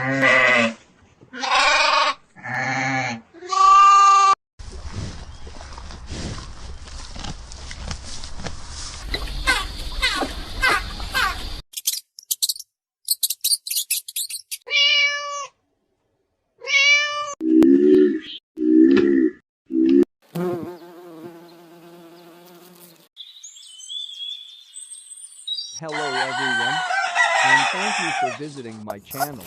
Hello everyone, and thank you for visiting my channel.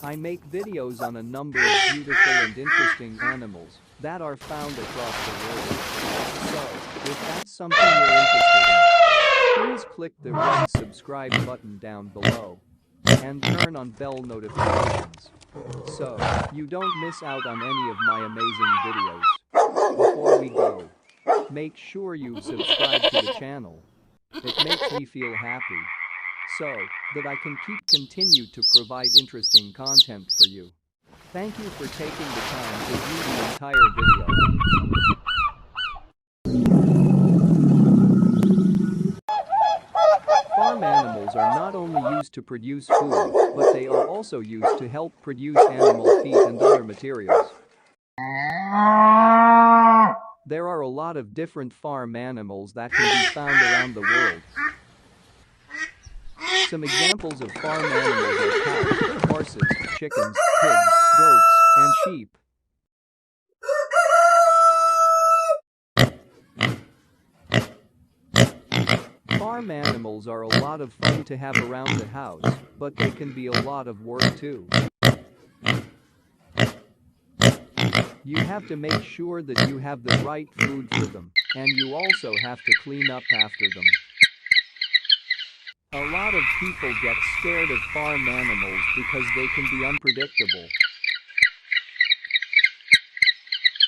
I make videos on a number of beautiful and interesting animals that are found across the world. So, if that's something you're interested in, please click the red subscribe button down below and turn on bell notifications so you don't miss out on any of my amazing videos. Before we go, make sure you subscribe to the channel. It makes me feel happy so that I can continue to provide interesting content for you. Thank you for taking the time to view the entire video. Farm animals are not only used to produce food, but they are also used to help produce animal feed and other materials. There are a lot of different farm animals that can be found around the world. Some examples of farm animals are cows, horses, chickens, pigs, goats, and sheep. Farm animals are a lot of fun to have around the house, but they can be a lot of work too. You have to make sure that you have the right food for them, and you also have to clean up after them. A lot of people get scared of farm animals because they can be unpredictable.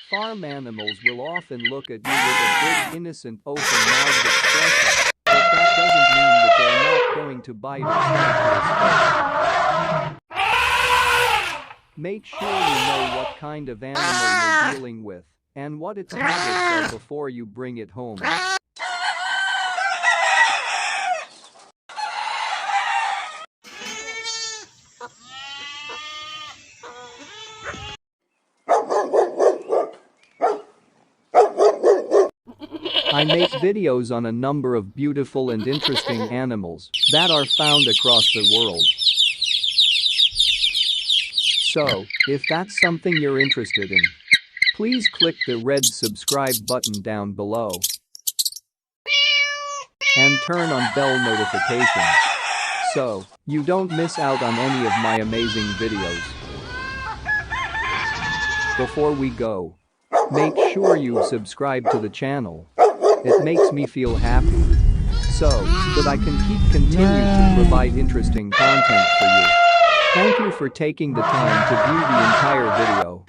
Farm animals will often look at you with a big, innocent, open-mouthed expression, but that doesn't mean that they're not going to bite or try to escape. Make sure you know what kind of animal you're dealing with and what its habits are before you bring it home. I make videos on a number of beautiful and interesting animals that are found across the world. So, if that's something you're interested in, please click the red subscribe button down below and turn on bell notifications so you don't miss out on any of my amazing videos. Before we go, make sure you subscribe to the channel. It makes me feel happy so that I can continue to provide interesting content for you. Thank you for taking the time to view the entire video.